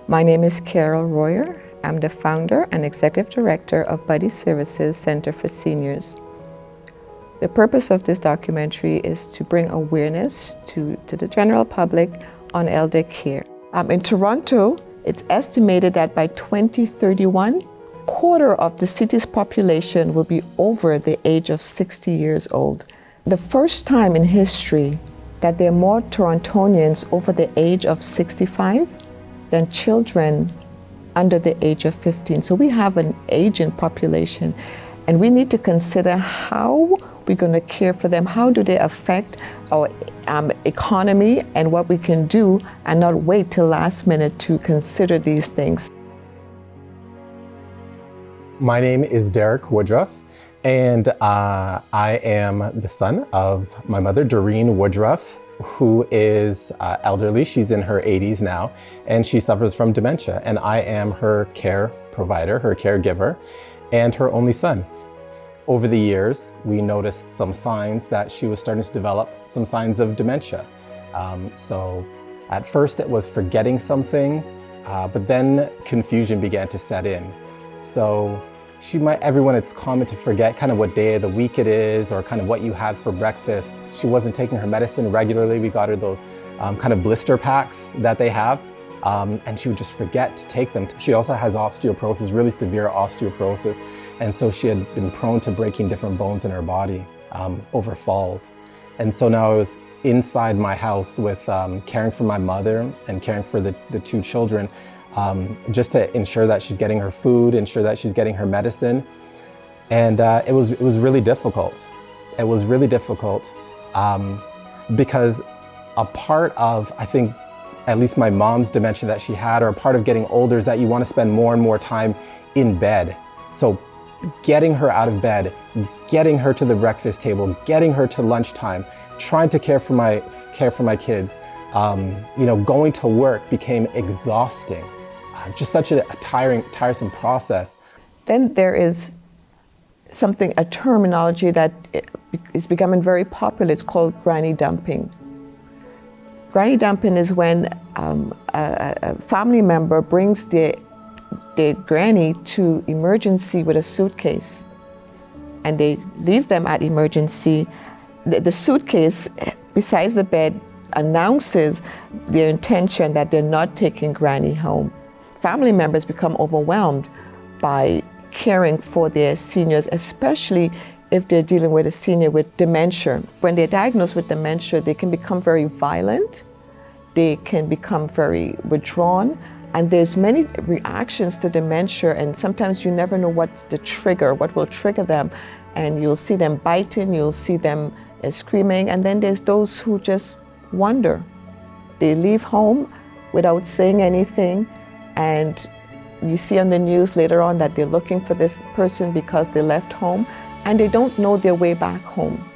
My name is Carol Royer. I'm the founder and executive director of Buddy Services Center for Seniors. The purpose of this documentary is to bring awareness to the general public on elder care. In Toronto, it's estimated that by 2031, quarter of the city's population will be over the age of 60 years old. The first time in history that there are more Torontonians over the age of 65 than children under the age of 15. So we have an aging population, and we need to consider how we're going to care for them. How do they affect our economy and what we can do, and not wait till last minute to consider these things. My name is Derek Woodruff, and I am the son of my mother, Doreen Woodruff, who is elderly. She's in her 80s now, and she suffers from dementia. And I am her care provider, her caregiver, and her only son. Over the years, we noticed some signs that she was starting to develop some signs of dementia. So at first it was forgetting some things, but then confusion began to set in. So everyone, it's common to forget kind of what day of the week it is or kind of what you had for breakfast. She wasn't taking her medicine regularly. We got her those kind of blister packs that they have, and she would just forget to take them. She also has osteoporosis, really severe osteoporosis, and so she had been prone to breaking different bones in her body over falls. And so now I was inside my house with caring for my mother and caring for the two children, just to ensure that she's getting her food, ensure that she's getting her medicine. And it was really difficult. It was really difficult because a part of, I think, at least my mom's dementia that she had, or a part of getting older, is that you want to spend more and more time in bed. So getting her out of bed, getting her to the breakfast table, getting her to lunchtime, trying to care for my kids, going to work became exhausting. Just such a tiresome process. Then there is a terminology that is becoming very popular. It's called granny dumping. Granny dumping is when a family member brings their granny to emergency with a suitcase, and they leave them at emergency. The suitcase besides the bed announces their intention that they're not taking granny home. Family members become overwhelmed by caring for their seniors, especially if they're dealing with a senior with dementia. When they're diagnosed with dementia, they can become very violent, they can become very withdrawn, and there's many reactions to dementia, and sometimes you never know what's the trigger, what will trigger them. And you'll see them biting, you'll see them screaming, and then there's those who just wander. They leave home without saying anything, and you see on the news later on that they're looking for this person because they left home, and they don't know their way back home.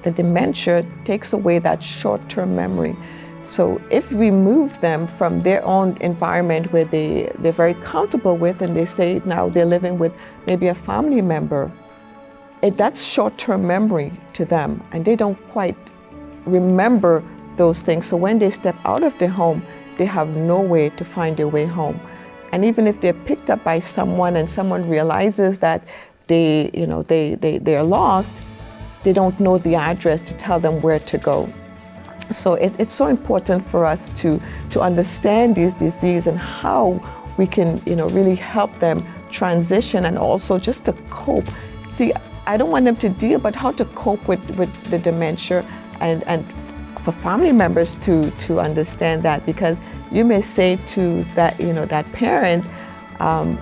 The dementia takes away that short-term memory. So if we move them from their own environment where they're very comfortable with, and they say now they're living with maybe a family member, that's short-term memory to them, and they don't quite remember those things. So when they step out of their home, they have no way to find their way home. And even if they're picked up by someone and someone realizes that they're lost, they don't know the address to tell them where to go. So it's so important for us to understand this disease and how we can really help them transition, and also just to cope. See, I don't want them to deal, but how to cope with the dementia, and for family members to understand that, because you may say to that parent,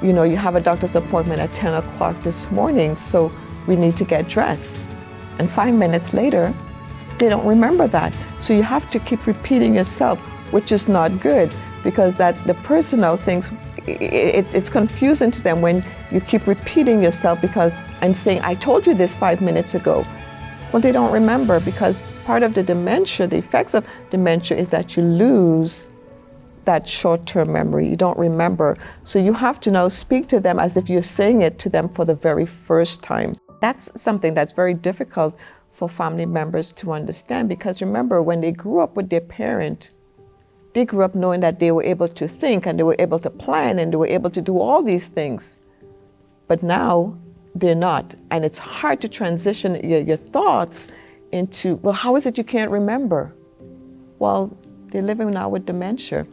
you have a doctor's appointment at 10 o'clock this morning, so we need to get dressed. And 5 minutes later, they don't remember that. So you have to keep repeating yourself, which is not good, because the person now thinks it's confusing to them when you keep repeating yourself and saying, I told you this 5 minutes ago. Well, they don't remember, because part of the dementia, the effects of dementia, is that you lose that short-term memory. You don't remember. So you have to now speak to them as if you're saying it to them for the very first time. That's something that's very difficult for family members to understand, because remember, when they grew up with their parent, they grew up knowing that they were able to think and they were able to plan and they were able to do all these things. But now they're not. And it's hard to transition your thoughts into, well, how is it you can't remember? Well, they're living now with dementia.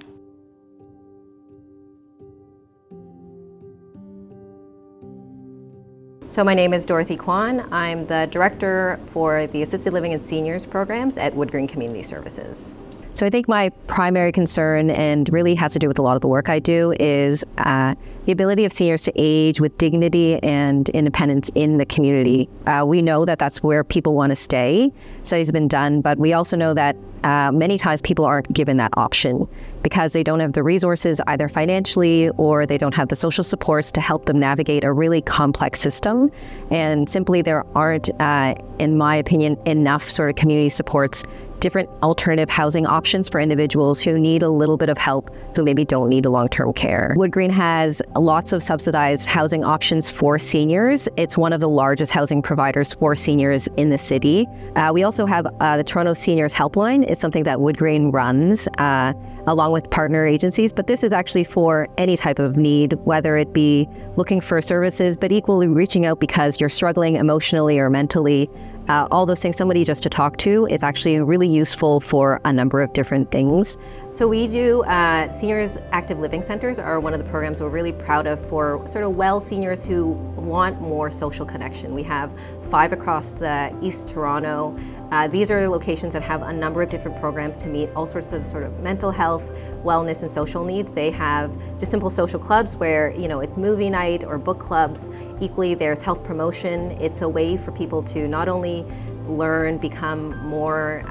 So my name is Dorothy Kwan. I'm the director for the Assisted Living and Seniors programs at Wood Green Community Services. So I think my primary concern, and really has to do with a lot of the work I do, is the ability of seniors to age with dignity and independence in the community. We know that that's where people want to stay. Studies have been done, but we also know that many times people aren't given that option because they don't have the resources either financially or they don't have the social supports to help them navigate a really complex system. And simply there aren't, in my opinion, enough sort of community supports, different alternative housing options for individuals who need a little bit of help, who maybe don't need a long-term care. Wood Green has lots of subsidized housing options for seniors. It's one of the largest housing providers for seniors in the city. We also have the Toronto Seniors Helpline. It's something that Wood Green runs along with partner agencies, but this is actually for any type of need, whether it be looking for services, but equally reaching out because you're struggling emotionally or mentally. All those things, somebody just to talk to, is actually really useful for a number of different things. So we do, Seniors Active Living Centers are one of the programs we're really proud of for sort of well seniors who want more social connection. We have 5 across the East Toronto. These are locations that have a number of different programs to meet all sorts of sort of mental health, wellness, and social needs. They have just simple social clubs where, you know, it's movie night or book clubs. Equally, there's health promotion. It's a way for people to not only learn, become more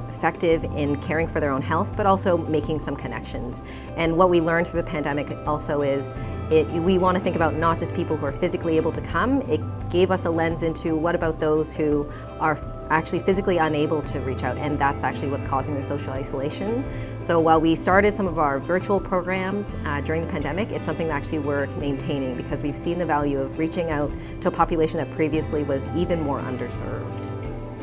effective in caring for their own health, but also making some connections. And what we learned through the pandemic also is we want to think about not just people who are physically able to come. It gave us a lens into what about those who are actually physically unable to reach out, and that's actually what's causing their social isolation. So while we started some of our virtual programs during the pandemic, it's something that actually we're maintaining because we've seen the value of reaching out to a population that previously was even more underserved.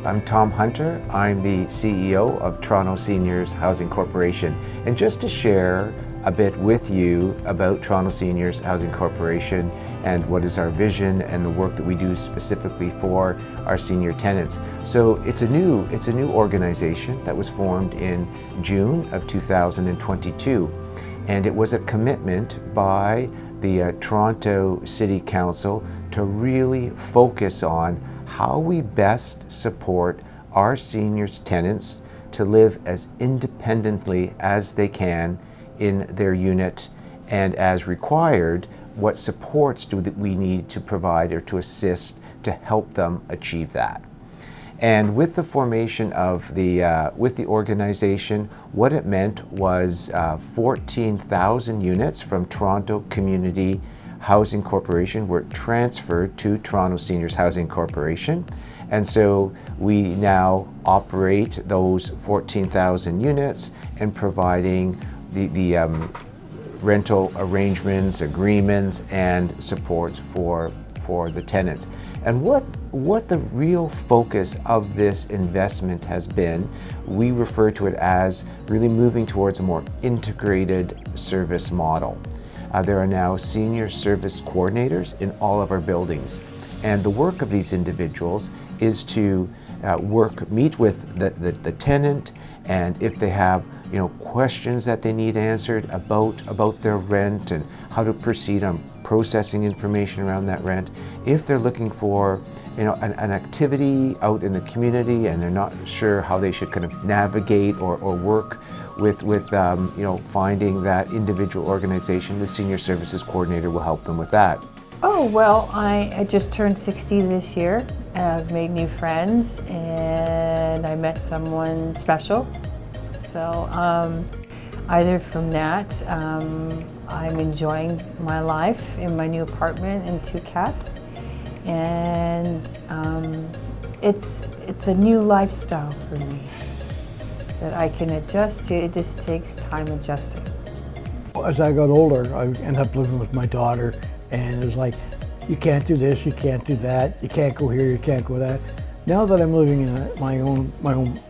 I'm Tom Hunter. I'm the CEO of Toronto Seniors Housing Corporation. And just to share a bit with you about Toronto Seniors Housing Corporation and what is our vision and the work that we do specifically for our senior tenants. So it's a new organization that was formed in June of 2022. And it was a commitment by the Toronto City Council to really focus on how we best support our seniors tenants to live as independently as they can in their unit, and as required, what supports do that we need to provide or to assist to help them achieve that. And with the formation of with the organization, what it meant was 14,000 units from Toronto Community Housing Corporation were transferred to Toronto Seniors Housing Corporation. And so we now operate those 14,000 units and providing the rental arrangements, agreements, and support for the tenants. And what the real focus of this investment has been, we refer to it as really moving towards a more integrated service model. There are now senior service coordinators in all of our buildings. And the work of these individuals is to meet with the tenant, and if they have questions that they need answered about their rent and how to proceed on processing information around that rent. If they're looking for an activity out in the community and they're not sure how they should kind of navigate or work with finding that individual organization, the senior services coordinator will help them with that. Oh, well, I just turned 60 this year. I've made new friends and I met someone special. So either from that, I'm enjoying my life in my new apartment and 2 cats. And it's a new lifestyle for me that I can adjust to. It just takes time adjusting. As I got older, I ended up living with my daughter, and it was like, you can't do this, you can't do that, you can't go here, you can't go that. Now that I'm living in my own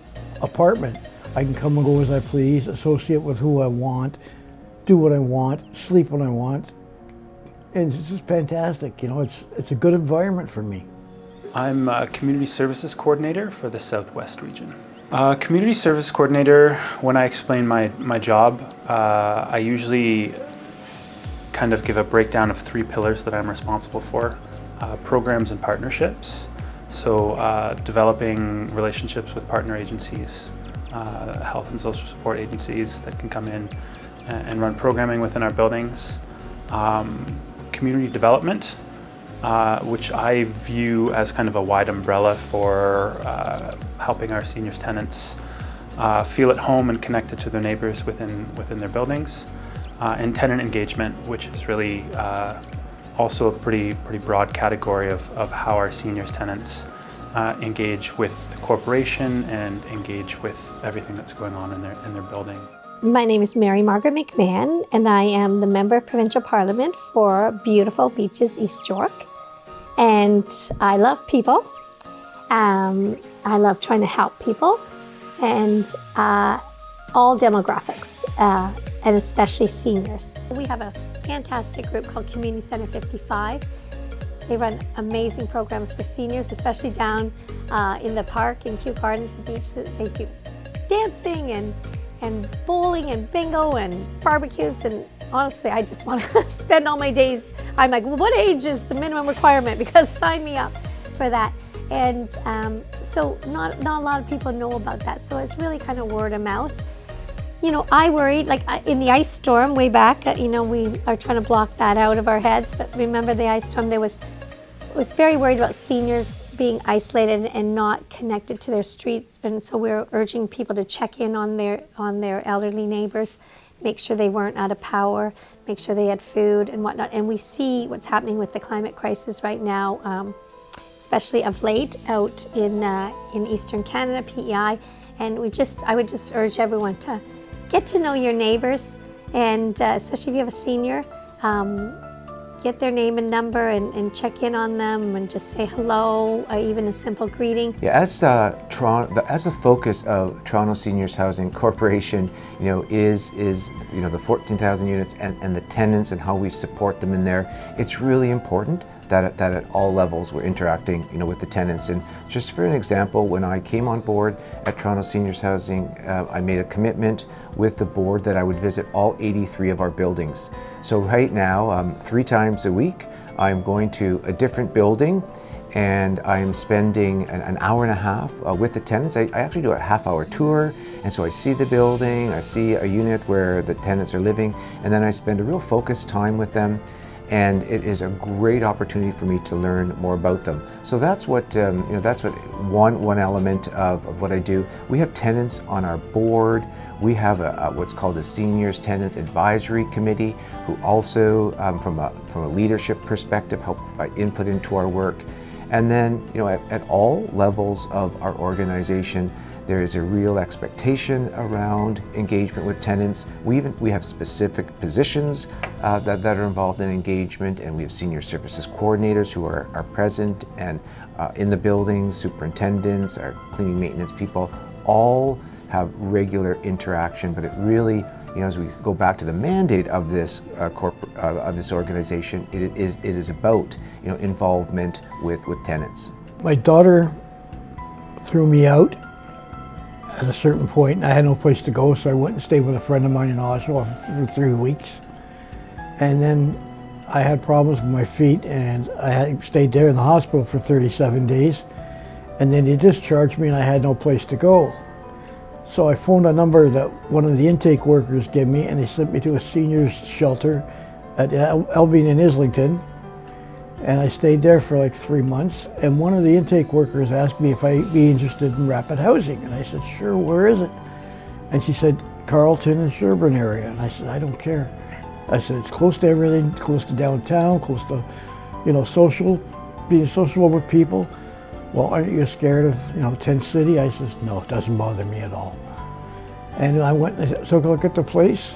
apartment, I can come and go as I please, associate with who I want, do what I want, sleep when I want. And it's just fantastic, you know, it's a good environment for me. I'm a Community Services Coordinator for the Southwest region. Community Service Coordinator, when I explain my job, I usually kind of give a breakdown of 3 pillars that I'm responsible for. Programs and partnerships, so developing relationships with partner agencies, health and social support agencies that can come in and run programming within our buildings. Community development, which I view as kind of a wide umbrella for helping our seniors tenants feel at home and connected to their neighbors within their buildings. And tenant engagement, which is really also a pretty broad category of how our seniors tenants engage with the corporation and engage with everything that's going on in their building. My name is Mary Margaret McMahon, and I am the Member of Provincial Parliament for Beautiful Beaches, East York. And I love people. I love trying to help people, and all demographics, and especially seniors. We have a fantastic group called Community Centre 55. They run amazing programs for seniors, especially down in the park, in Kew Gardens, the beach. They do dancing and bowling and bingo and barbecues, and honestly, I just want to spend all my days. I'm like, well, what age is the minimum requirement? Because sign me up for that. And so not a lot of people know about that. So it's really kind of word of mouth. You know, I worried, like in the ice storm way back, you know, we are trying to block that out of our heads. But remember the ice storm, was very worried about seniors being isolated and not connected to their streets. And so we're urging people to check in on their elderly neighbors, make sure they weren't out of power, make sure they had food and whatnot. And we see what's happening with the climate crisis right now, especially of late out in Eastern Canada, PEI. And I would just urge everyone to get to know your neighbors, and especially if you have a senior, get their name and number and check in on them and just say hello, even a simple greeting. Yeah, as the focus of Toronto Seniors Housing Corporation, you know, is you know, the 14,000 units and the tenants and how we support them in there. It's really important that at all levels we're interacting, you know, with the tenants. And just for an example, when I came on board at Toronto Seniors Housing, I made a commitment with the board that I would visit all 83 of our buildings. So right now, 3 times a week, I'm going to a different building, and I'm spending an hour and a half with the tenants. I actually do a half-hour tour, and so I see the building, I see a unit where the tenants are living, and then I spend a real focused time with them. And it is a great opportunity for me to learn more about them. So that's what you know. That's what one element of what I do. We have tenants on our board. We have what's called a Seniors Tenants Advisory Committee, who also, from a leadership perspective, help provide input into our work. And then, you know, at all levels of our organization, there is a real expectation around engagement with tenants. We have specific positions that are involved in engagement, and we have senior services coordinators who are present and in the buildings, superintendents, our cleaning maintenance people, all have regular interaction. But it really, you know, as we go back to the mandate of this of this organization, it is about, you know, involvement with tenants. My daughter threw me out at a certain point, and I had no place to go, so I went and stayed with a friend of mine in Oshawa for 3 weeks. And then I had problems with my feet, and I stayed there in the hospital for 37 days. And then they discharged me, and I had no place to go. So I phoned a number that one of the intake workers gave me, and they sent me to a seniors shelter at Albion in Islington. And I stayed there for like 3 months, and one of the intake workers asked me if I'd be interested in rapid housing, and I said, sure, where is it? And she said, Carleton and Sherbourne area, and I said, I don't care. I said, it's close to everything, close to downtown, close to, you know, being social with people. Well, aren't you scared of, you know, tent city? I said, no, it doesn't bother me at all. And I went and took a look at the place,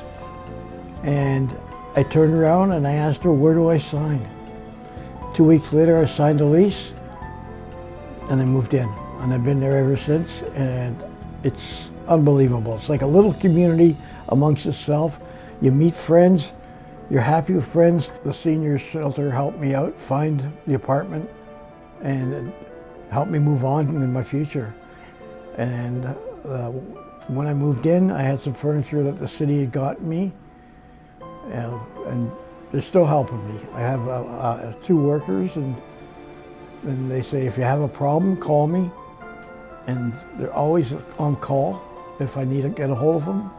and I turned around and I asked her, where do I sign? 2 weeks later, I signed a lease, and I moved in. And I've been there ever since, and it's unbelievable. It's like a little community amongst itself. You meet friends, you're happy with friends. The senior shelter helped me out, find the apartment, and helped me move on in my future. And when I moved in, I had some furniture that the city had got me, and they're still helping me. I have 2 workers, and they say, if you have a problem, call me. And they're always on call. If I need to get a hold of them,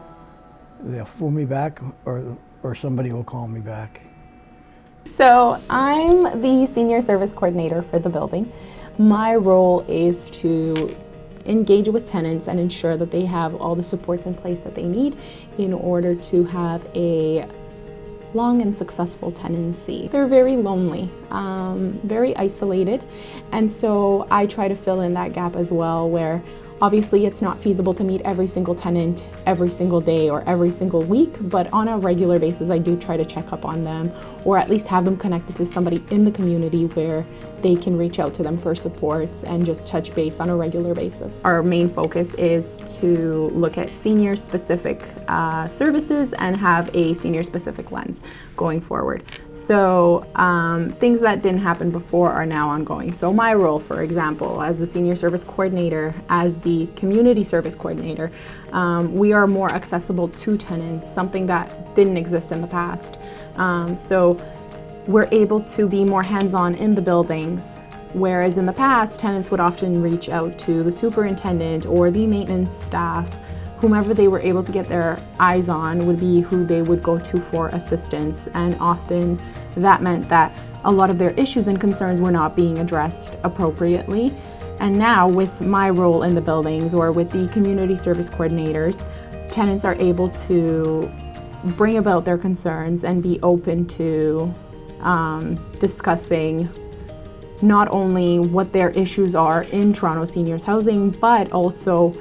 they'll phone me back, or somebody will call me back. So I'm the senior service coordinator for the building. My role is to engage with tenants and ensure that they have all the supports in place that they need in order to have a long and successful tenancy. They're very lonely, very isolated, and so I try to fill in that gap as well, where obviously it's not feasible to meet every single tenant every single day or every single week, but on a regular basis I do try to check up on them, or at least have them connected to somebody in the community where they can reach out to them for supports and just touch base on a regular basis. Our main focus is to look at senior specific services and have a senior specific lens going forward. So things that didn't happen before are now ongoing. So my role, for example, as the senior service coordinator, as the community service coordinator, we are more accessible to tenants, something that didn't exist in the past. So we're able to be more hands-on in the buildings, whereas in the past, tenants would often reach out to the superintendent or the maintenance staff. Whomever they were able to get their eyes on would be who they would go to for assistance, and often that meant that a lot of their issues and concerns were not being addressed appropriately. And now with my role in the buildings or with the community service coordinators, tenants are able to bring about their concerns and be open to discussing not only what their issues are in Toronto seniors housing, but also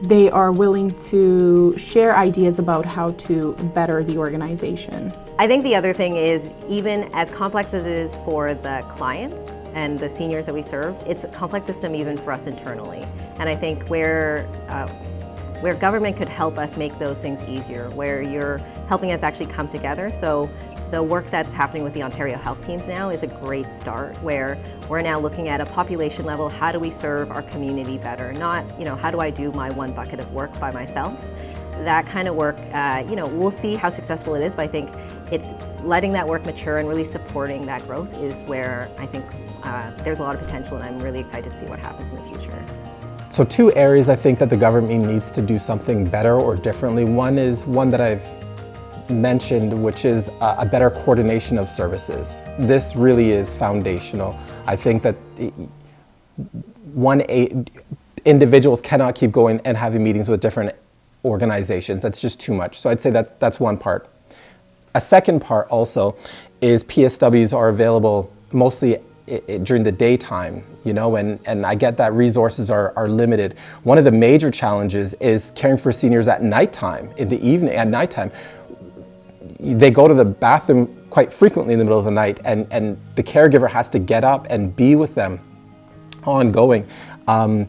they are willing to share ideas about how to better the organization. I think the other thing is, even as complex as it is for the clients and the seniors that we serve, it's a complex system even for us internally. And I think where government could help us make those things easier, where you're helping us actually come together. So the work that's happening with the Ontario health teams now is a great start, where we're now looking at a population level, how do we serve our community better? Not, how do I do my one bucket of work by myself? That kind of work, we'll see how successful it is, but I think it's letting that work mature and really supporting that growth is where I think there's a lot of potential, and I'm really excited to see what happens in the future. So 2 areas I think that the government needs to do something better or differently. One is one that I've mentioned, which is a better coordination of services. This really is foundational. I think that individuals cannot keep going and having meetings with different organizations. That's just too much. So I'd say that's one part. A second part also is PSWs are available mostly during the daytime, and I get that resources are limited. One of the major challenges is caring for seniors at nighttime, in the evening, at nighttime. They go to the bathroom quite frequently in the middle of the night, and the caregiver has to get up and be with them ongoing, and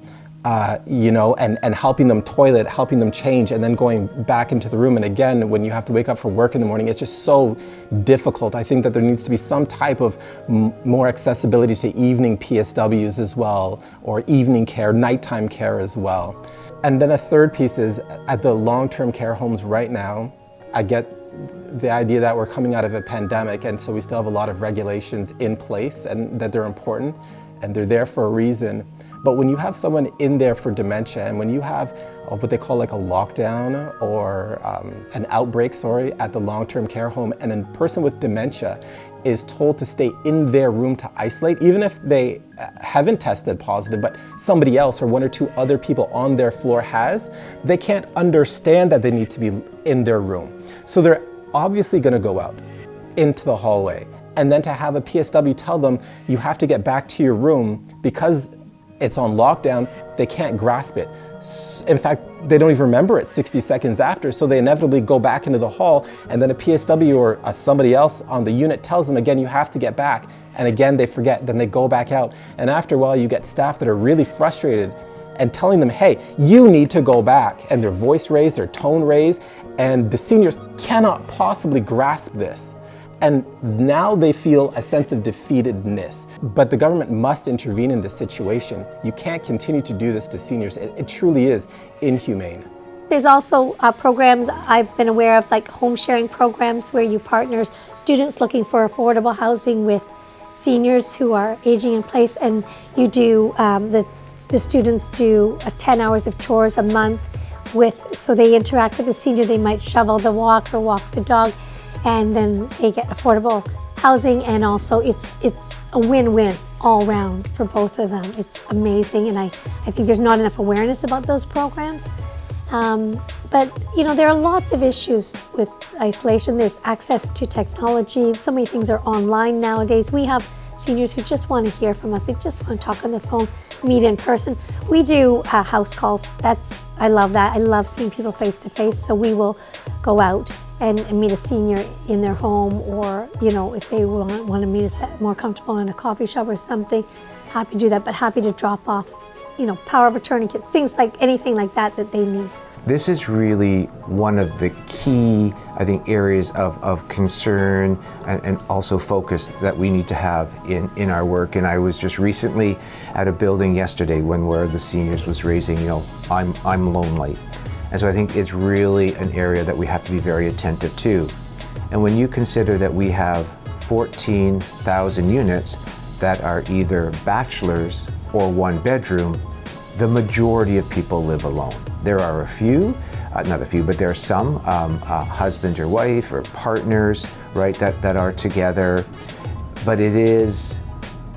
helping them toilet, helping them change, and then going back into the room. And again, when you have to wake up for work in the morning, it's just so difficult. I think that there needs to be some type of more accessibility to evening PSWs as well, or evening care, nighttime care as well. And then a third piece is, at the long-term care homes right now, I get the idea that we're coming out of a pandemic, and so we still have a lot of regulations in place, and that they're important and they're there for a reason. But when you have someone in there for dementia, and when you have what they call like a lockdown or an outbreak, at the long-term care home, and a person with dementia is told to stay in their room to isolate, even if they haven't tested positive, but somebody else or 1 or 2 other people on their floor has, they can't understand that they need to be in their room. So they're obviously going to go out into the hallway. And then to have a PSW tell them, you have to get back to your room because it's on lockdown, they can't grasp it. In fact, they don't even remember it 60 seconds after, so they inevitably go back into the hall, and then a PSW or somebody else on the unit tells them again, you have to get back. And again, they forget, then they go back out. And after a while, you get staff that are really frustrated and telling them, hey, you need to go back, and their voice raised, their tone raised, and the seniors cannot possibly grasp this. And now they feel a sense of defeatedness. But the government must intervene in this situation. You can't continue to do this to seniors. It truly is inhumane. There's also programs I've been aware of, like home sharing programs, where you partner students looking for affordable housing with seniors who are aging in place, and you do, the students do 10 hours of chores a month so they interact with the senior. They might shovel the walk or walk the dog, and then they get affordable housing, and also it's a win-win all round for both of them. It's amazing, and I think there's not enough awareness about those programs. But you know, there are lots of issues with isolation. There's access to technology. So many things are online nowadays. We have seniors who just want to hear from us. They just want to talk on the phone, meet in person. We do house calls. I love that. I love seeing people face to face. So we will go out and meet a senior in their home, or you know, if they want to meet more comfortable in a coffee shop or something, happy to do that. But happy to drop off, you know, power of attorney kits, things like anything like that they need. This is really one of the key, I think, areas of concern and also focus that we need to have in our work. And I was just recently at a building yesterday where the seniors was raising, you know, I'm lonely. And so I think it's really an area that we have to be very attentive to. And when you consider that we have 14,000 units that are either bachelors or one bedroom, the majority of people live alone. There are a few, not a few, but there are some husband or wife or partners, right, that are together. But it is,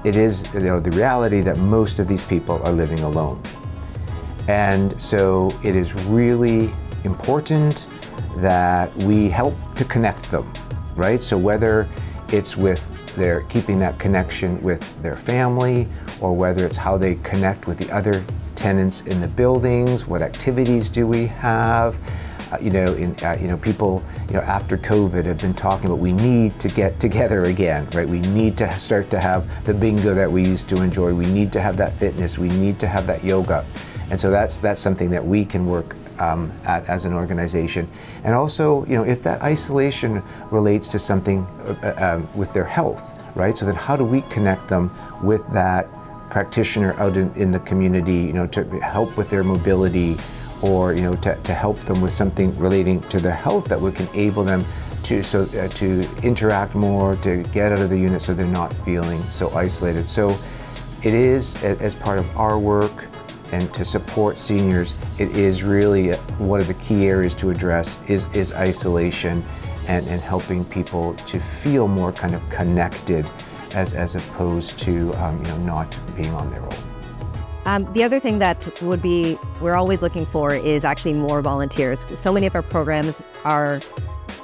you know, the reality that most of these people are living alone. And so it is really important that we help to connect them, right? So whether it's with keeping that connection with their family, or whether it's how they connect with the other tenants in the buildings, what activities do we have? People, after COVID have been talking about we need to get together again, right? We need to start to have the bingo that we used to enjoy. We need to have that fitness. We need to have that yoga. And so that's something that we can work at as an organization. And also, if that isolation relates to something with their health, right? So then how do we connect them with that practitioner out in the community, to help with their mobility, or to help them with something relating to their health that would enable them to interact more, to get out of the unit so they're not feeling so isolated. So it is, as part of our work and to support seniors, it is really one of the key areas to address is isolation and helping people to feel more kind of connected as opposed to not being on their own. The other thing that we're always looking for is actually more volunteers. So many of our programs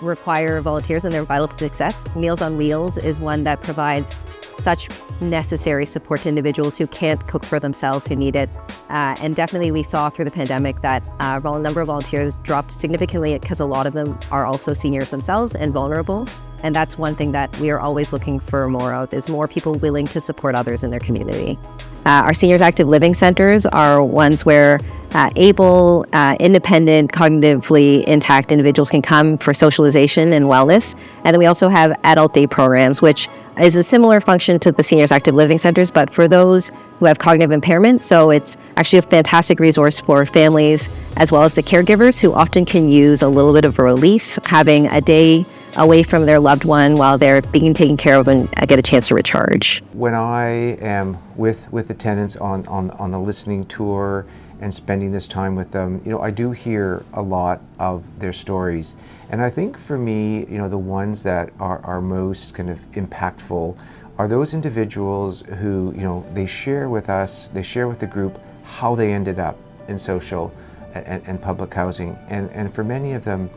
require volunteers, and they're vital to success. Meals on Wheels is one that provides such necessary support to individuals who can't cook for themselves, who need it. And definitely we saw through the pandemic that the number of volunteers dropped significantly because a lot of them are also seniors themselves and vulnerable. And that's one thing that we are always looking for more of, is more people willing to support others in their community. Our seniors active living centers are ones where able, independent, cognitively intact individuals can come for socialization and wellness. And then we also have adult day programs, which is a similar function to the seniors active living centers, but for those who have cognitive impairment. So it's actually a fantastic resource for families as well as the caregivers, who often can use a little bit of a release, having a day away from their loved one while they're being taken care of and get a chance to recharge. When I am with the tenants on the listening tour and spending this time with them, I do hear a lot of their stories. And I think for me, the ones that are most kind of impactful are those individuals who, they share with us, they share with the group how they ended up in social and public housing. And for many of them,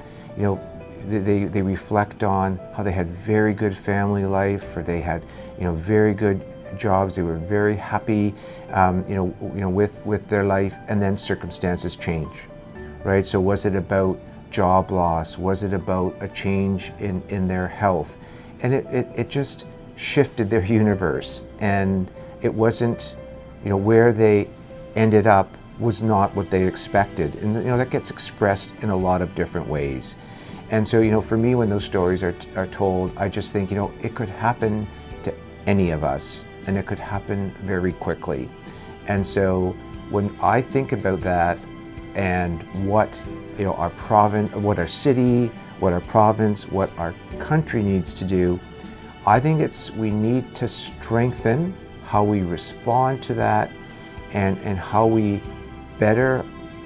they reflect on how they had very good family life, or they had, very good jobs. They were very happy, with their life, and then circumstances change, right? So was it about job loss? Was it about a change in their health? And it just shifted their universe, and it wasn't, where they ended up was not what they expected. And that gets expressed in a lot of different ways. And so, for me, when those stories are told, I just think, it could happen to any of us, and it could happen very quickly. And so when I think about that and what, our province, what our city, what our province, what our country needs to do, I think we need to strengthen how we respond to that and how we better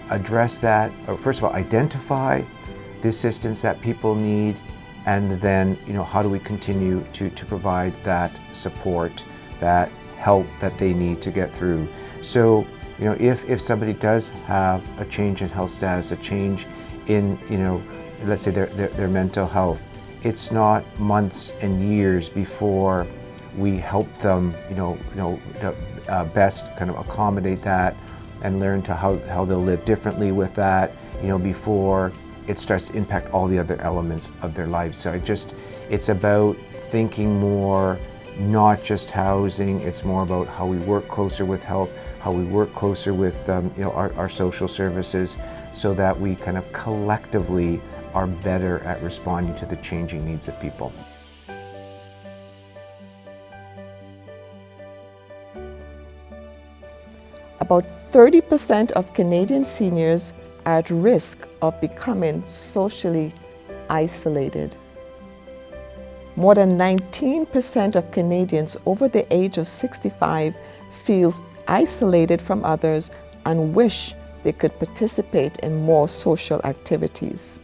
address that, or first of all, identify the assistance that people need, and then, how do we continue to provide that support, that help that they need to get through. So, if somebody does have a change in health status, a change in, let's say their mental health, it's not months and years before we help them, best kind of accommodate that and learn to how they'll live differently with that, before it starts to impact all the other elements of their lives. So it's about thinking more, not just housing, it's more about how we work closer with health, how we work closer with our social services, so that we kind of collectively are better at responding to the changing needs of people. About 30% of Canadian seniors are at risk of becoming socially isolated. More than 19% of Canadians over the age of 65 feel isolated from others and wish they could participate in more social activities.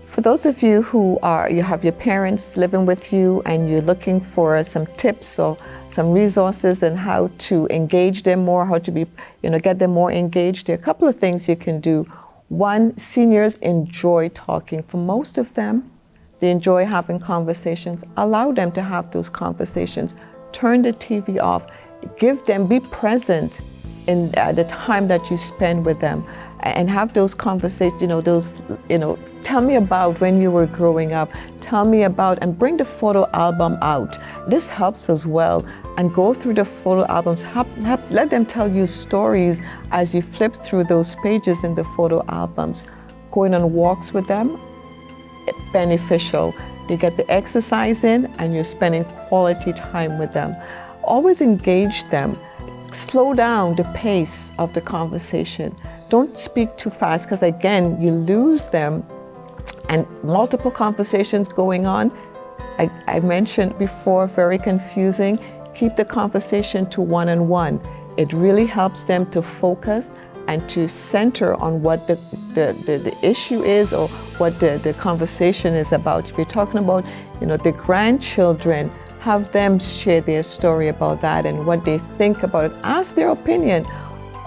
For those of you who have your parents living with you and you're looking for some tips or some resources on how to engage them more, how to get them more engaged, there are a couple of things you can do. One, seniors enjoy talking. For most of them, they enjoy having conversations. Allow them to have those conversations. Turn the TV off. Be present in the time that you spend with them, and have those conversations, tell me about when you were growing up. Tell me about, and bring the photo album out. This helps as well. And go through the photo albums. Let them tell you stories as you flip through those pages in the photo albums. Going on walks with them, beneficial. They get the exercise in and you're spending quality time with them. Always engage them. Slow down the pace of the conversation. Don't speak too fast, because again, you lose them. And multiple conversations going on, I mentioned before, very confusing. Keep the conversation to one-on-one. It really helps them to focus and to center on what the issue is, or what the conversation is about. If you're talking about, the grandchildren, have them share their story about that and what they think about it. Ask their opinion.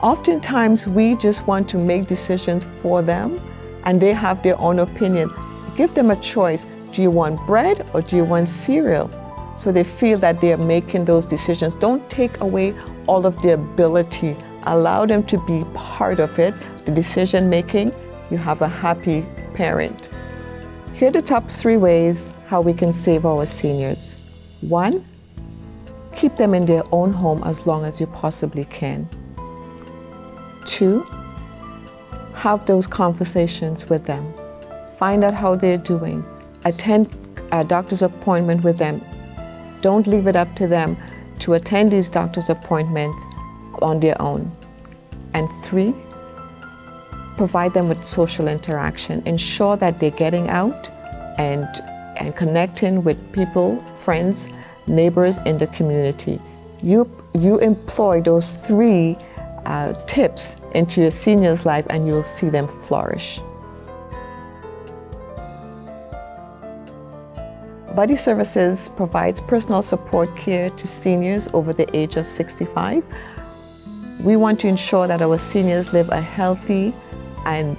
Oftentimes, we just want to make decisions for them, and they have their own opinion. Give them a choice. Do you want bread or do you want cereal? So they feel that they are making those decisions. Don't take away all of their ability. Allow them to be part of it, the decision making. You have a happy parent. Here are the top 3 ways how we can save our seniors. 1, keep them in their own home as long as you possibly can. 2, have those conversations with them. Find out how they're doing. Attend a doctor's appointment with them. Don't leave it up to them to attend these doctor's appointments on their own. And 3, provide them with social interaction. Ensure that they're getting out and connecting with people, friends, neighbors in the community. You employ those 3 tips into your senior's life and you'll see them flourish. Buddy Services provides personal support care to seniors over the age of 65. We want to ensure that our seniors live a healthy and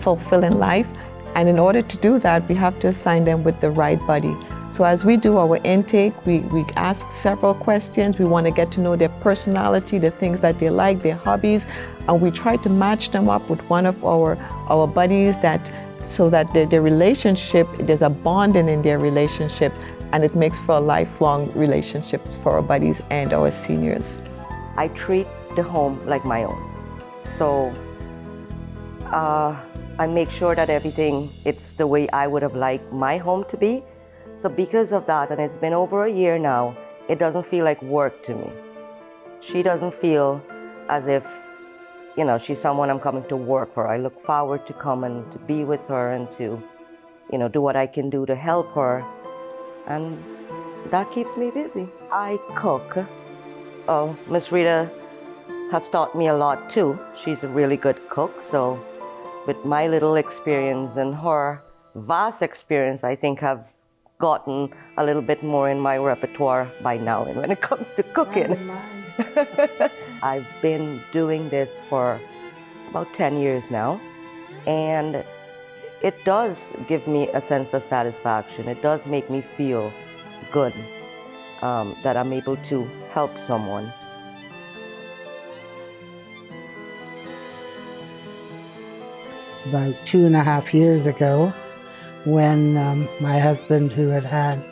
fulfilling life. And in order to do that, we have to assign them with the right buddy. So as we do our intake, we ask several questions. We want to get to know their personality, the things that they like, their hobbies, and we try to match them up with one of our buddies so that their relationship, there's a bonding in their relationship, and it makes for a lifelong relationship for our buddies and our seniors. I treat the home like my own. So I make sure that everything, it's the way I would have liked my home to be. So because of that, and it's been over a year now, it doesn't feel like work to me. She doesn't feel as if, you know, she's someone I'm coming to work for. I look forward to come and to be with her and to, you know, do what I can do to help her. And that keeps me busy. I cook. Oh, Miss Rita has taught me a lot too. She's a really good cook, so with my little experience and her vast experience, I think have gotten a little bit more in my repertoire by now and when it comes to cooking. I've been doing this for about 10 years now, and it does give me a sense of satisfaction. It does make me feel good that I'm able to help someone. About 2.5 years ago, when my husband, who had had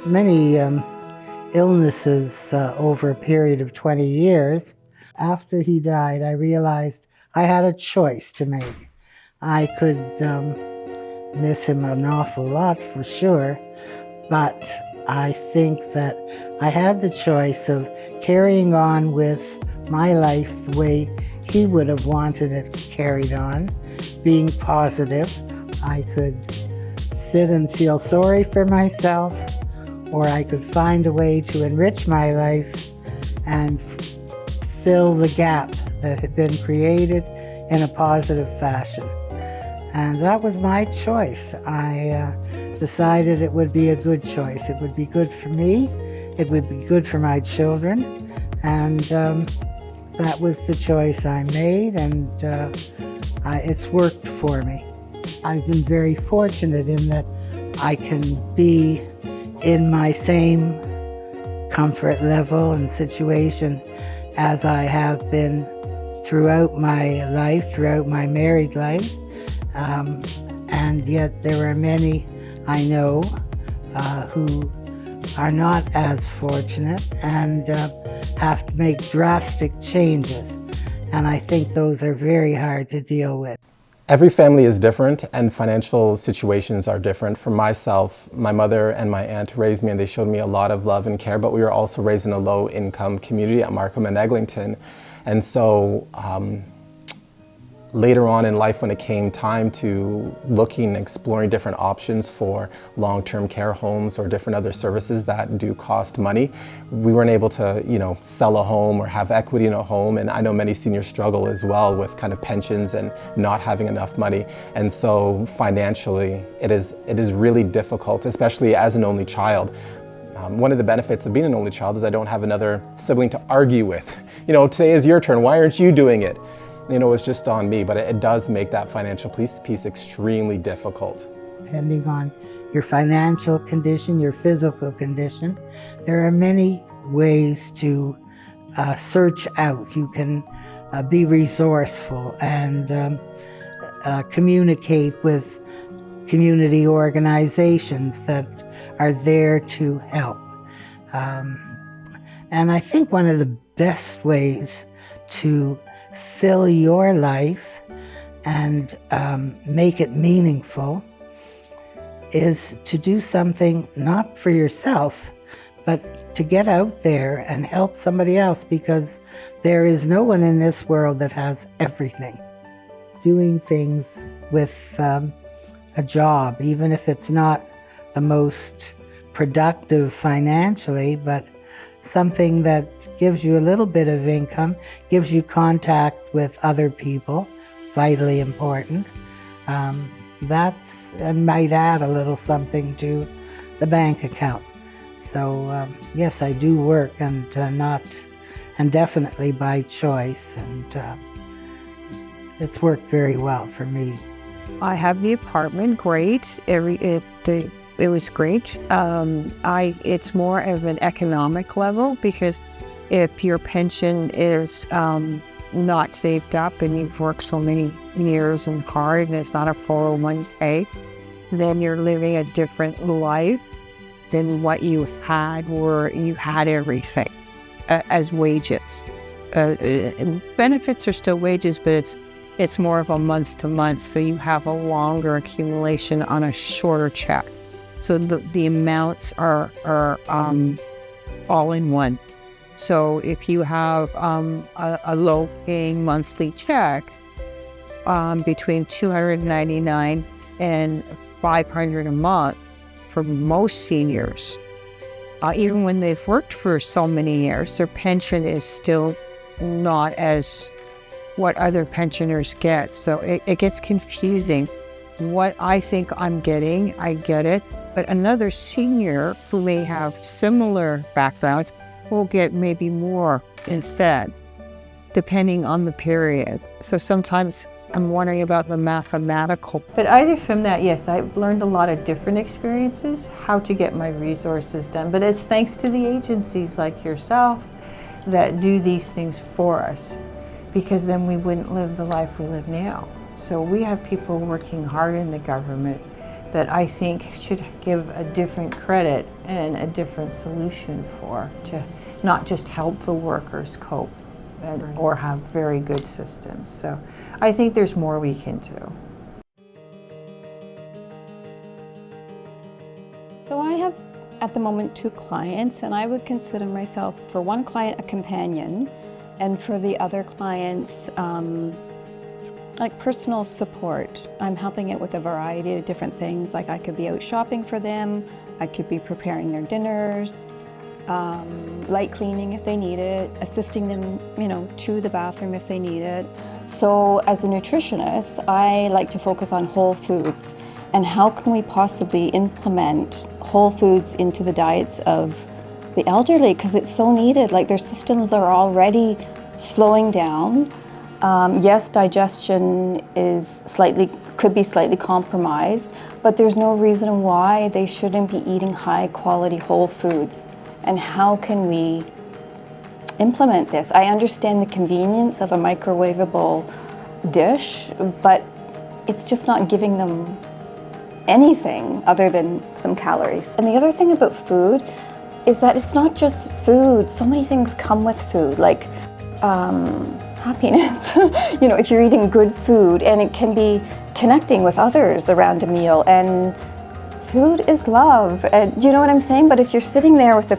many illnesses over a period of 20 years, after he died, I realized I had a choice to make. I could miss him an awful lot for sure, but I think that I had the choice of carrying on with my life the way he would have wanted it carried on, being positive. I could sit and feel sorry for myself, or I could find a way to enrich my life and fill the gap that had been created in a positive fashion. And that was my choice. I decided it would be a good choice. It would be good for me, it would be good for my children, and that was the choice I made, and it's worked for me. I've been very fortunate in that I can be in my same comfort level and situation as I have been throughout my life, throughout my married life. And yet there are many I know who are not as fortunate and have to make drastic changes. And I think those are very hard to deal with. Every family is different and financial situations are different. For myself, my mother and my aunt raised me and they showed me a lot of love and care, but we were also raised in a low-income community at Markham and Eglinton. And so later on in life, when it came time to looking, exploring different options for long-term care homes or different other services that do cost money, we weren't able to, you know, sell a home or have equity in a home. And I know many seniors struggle as well with kind of pensions and not having enough money. And so financially, it is really difficult, especially as an only child. One of the benefits of being an only child is I don't have another sibling to argue with. You know, today is your turn, why aren't you doing it? You know, it's just on me, but it does make that financial piece extremely difficult. Depending on your financial condition, your physical condition, there are many ways to search out. You can be resourceful and communicate with community organizations that are there to help. And I think one of the best ways to fill your life and make it meaningful is to do something not for yourself, but to get out there and help somebody else, because there is no one in this world that has everything. Doing things with a job, even if it's not the most productive financially, but something that gives you a little bit of income, gives you contact with other people, vitally important. And might add a little something to the bank account. So yes, I do work, and definitely by choice, and it's worked very well for me. I have the apartment, great. It was great. It's more of an economic level, because if your pension is not saved up and you've worked so many years and hard and it's not a 401k, then you're living a different life than what you had, where you had everything as wages. benefits are still wages, but it's more of a month to month, so you have a longer accumulation on a shorter check. So the amounts are all in one. So if you have a low-paying monthly check between $299 and $500 a month for most seniors, even when they've worked for so many years, their pension is still not as what other pensioners get. So it gets confusing. What I think I'm getting, I get it, but another senior who may have similar backgrounds will get maybe more instead, depending on the period. So sometimes I'm wondering about the mathematical. But either from that, yes, I've learned a lot of different experiences, how to get my resources done. But it's thanks to the agencies like yourself that do these things for us, because then we wouldn't live the life we live now. So we have people working hard in the government that I think should give a different credit and a different solution for, to not just help the workers cope or have very good systems. So I think there's more we can do. So I have at the moment 2 clients, and I would consider myself, for one client, a companion, and for the other clients, like personal support. I'm helping it with a variety of different things. Like I could be out shopping for them, I could be preparing their dinners, light cleaning if they need it, assisting them, to the bathroom if they need it. So as a nutritionist, I like to focus on whole foods and how can we possibly implement whole foods into the diets of the elderly, because it's so needed. Like their systems are already slowing down. Yes, digestion could be slightly compromised, but there's no reason why they shouldn't be eating high quality whole foods. And how can we implement this? I understand the convenience of a microwavable dish, but it's just not giving them anything other than some calories. And the other thing about food is that it's not just food. So many things come with food, like happiness. If you're eating good food, and it can be connecting with others around a meal, and food is love. And do you know what I'm saying? But if you're sitting there with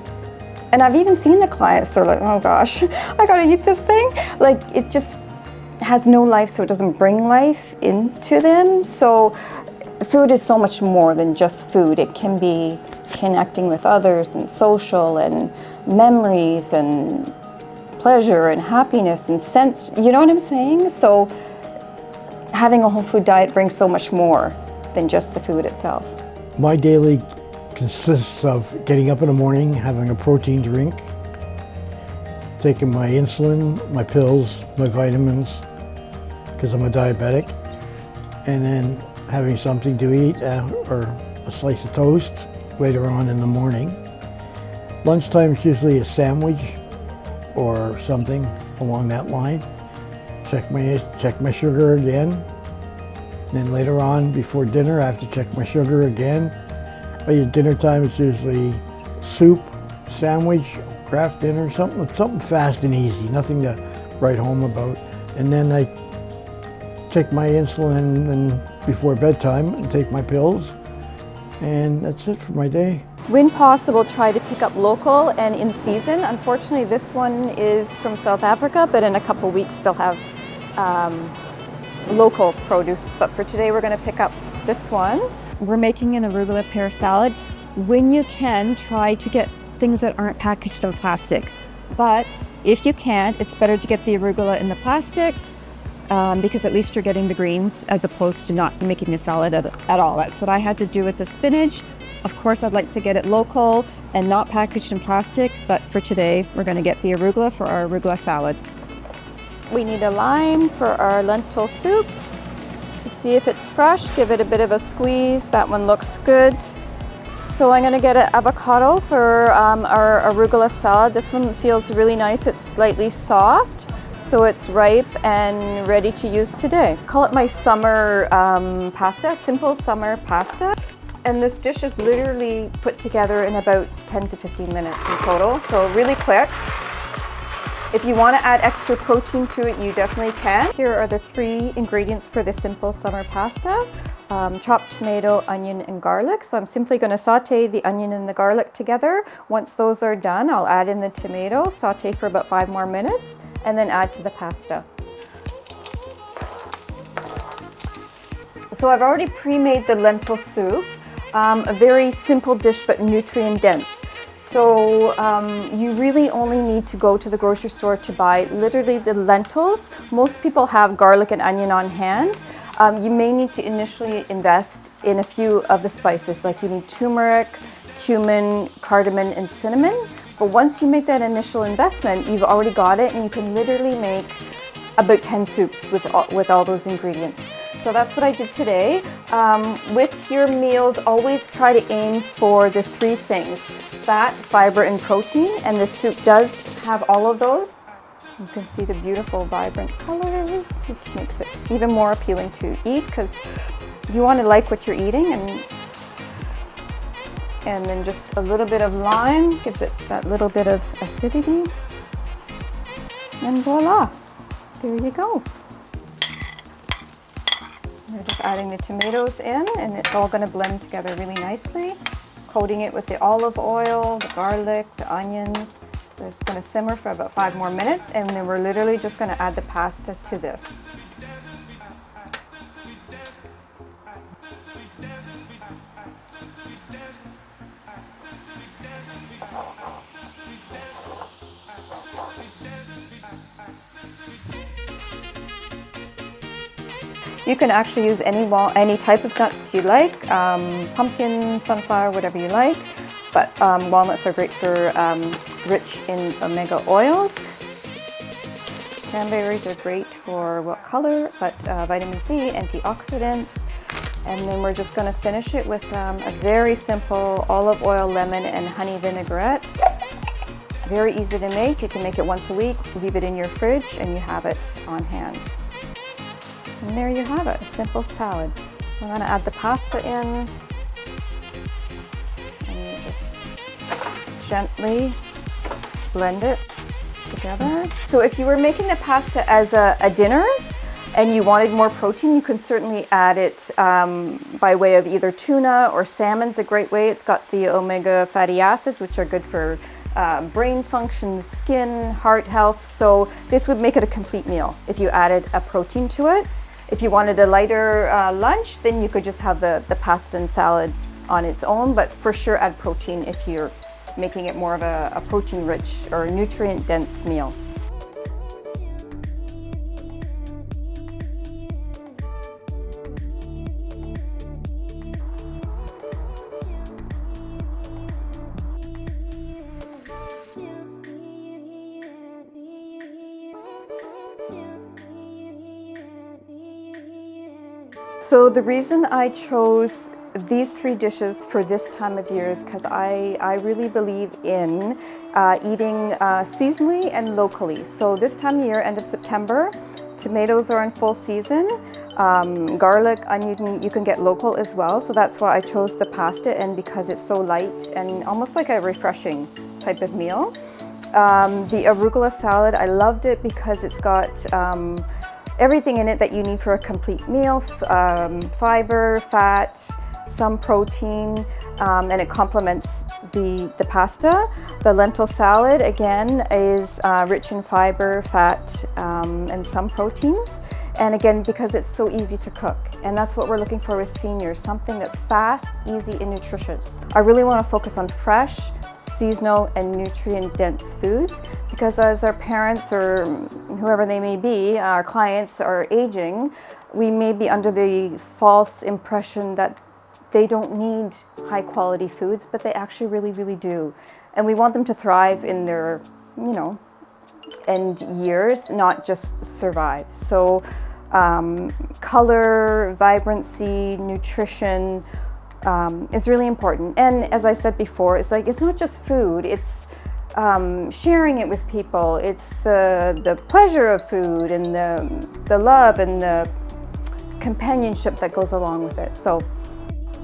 and I've even seen the clients, they're like, oh gosh, I gotta eat this thing. Like it just has no life, so it doesn't bring life into them. So food is so much more than just food. It can be connecting with others and social and memories and pleasure and happiness and sense, you know what I'm saying? So having a whole food diet brings so much more than just the food itself. My daily consists of getting up in the morning, having a protein drink, taking my insulin, my pills, my vitamins, because I'm a diabetic, and then having something to eat or a slice of toast later on in the morning. Lunchtime is usually a sandwich or something along that line. Check my sugar again. And then later on, before dinner, I have to check my sugar again. By dinner time, it's usually soup, sandwich, craft dinner, something fast and easy, nothing to write home about. And then I take my insulin and before bedtime and take my pills, and that's it for my day. When possible, try to pick up local and in season. Unfortunately, this one is from South Africa, but in a couple weeks they'll have local produce. But for today, we're going to pick up this one. We're making an arugula pear salad. When you can, try to get things that aren't packaged in plastic. But if you can't, it's better to get the arugula in the plastic because at least you're getting the greens as opposed to not making a salad at all. That's what I had to do with the spinach. Of course, I'd like to get it local and not packaged in plastic, but for today, we're going to get the arugula for our arugula salad. We need a lime for our lentil soup. To see if it's fresh, give it a bit of a squeeze. That one looks good. So I'm going to get an avocado for our arugula salad. This one feels really nice. It's slightly soft, so it's ripe and ready to use today. Call it my summer pasta, simple summer pasta. And this dish is literally put together in about 10 to 15 minutes in total, so really quick. If you want to add extra protein to it, you definitely can. Here are the 3 ingredients for the simple summer pasta. Chopped tomato, onion, and garlic. So I'm simply going to saute the onion and the garlic together. Once those are done, I'll add in the tomato, saute for about 5 more minutes, and then add to the pasta. So I've already pre-made the lentil soup, a very simple dish but nutrient dense. So you really only need to go to the grocery store to buy literally the lentils. Most people have garlic and onion on hand. You may need to initially invest in a few of the spices, like you need turmeric, cumin, cardamom, and cinnamon. But once you make that initial investment, you've already got it, and you can literally make about 10 soups with all those ingredients. So that's what I did today. With your meals, always try to aim for the 3 things: fat, fiber, and protein, and this soup does have all of those. You can see the beautiful vibrant colors, which makes it even more appealing to eat, because you want to like what you're eating, and then just a little bit of lime gives it that little bit of acidity, and voila, there you go. We're just adding the tomatoes in, and it's all going to blend together really nicely. Coating it with the olive oil, the garlic, the onions. We're just going to simmer for about 5 more minutes, and then we're literally just going to add the pasta to this. You can actually use any type of nuts you like, pumpkin, sunflower, whatever you like. But walnuts are great for rich in omega oils. Cranberries are great for color, but vitamin C, antioxidants. And then we're just going to finish it with a very simple olive oil, lemon, and honey vinaigrette. Very easy to make. You can make it once a week, leave it in your fridge, and you have it on hand. And there you have it, a simple salad. So I'm going to add the pasta in. And you just gently blend it together. So if you were making the pasta as a dinner and you wanted more protein, you can certainly add it by way of either tuna or salmon's a great way. It's got the omega fatty acids, which are good for brain function, skin, heart health. So this would make it a complete meal if you added a protein to it. If you wanted a lighter lunch, then you could just have the pasta and salad on its own, but for sure add protein if you're making it more of a protein-rich or nutrient-dense meal. So the reason I chose these 3 dishes for this time of year is because I really believe in eating seasonally and locally. So this time of year, end of September, tomatoes are in full season. Garlic, onion, you can get local as well. So that's why I chose the pasta, and because it's so light and almost like a refreshing type of meal. The arugula salad, I loved it because it's got everything in it that you need for a complete meal, fiber, fat, some protein, and it complements the pasta. The lentil salad, again, is rich in fiber, fat, and some proteins. And again, because it's so easy to cook. And that's what we're looking for with seniors, something that's fast, easy, and nutritious. I really want to focus on fresh, seasonal, and nutrient-dense foods, because as our parents or whoever they may be, our clients are aging, we may be under the false impression that they don't need high-quality foods, but they actually really do. And we want them to thrive in their, end years, not just survive. So color, vibrancy, nutrition is really important. And as I said before, it's not just food, it's sharing it with people. It's the pleasure of food and the love and the companionship that goes along with it. So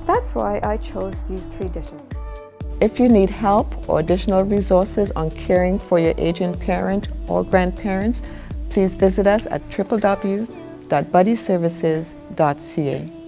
that's why I chose these 3 dishes. If you need help or additional resources on caring for your aging parent or grandparents, please visit us at www.buddyservices.ca.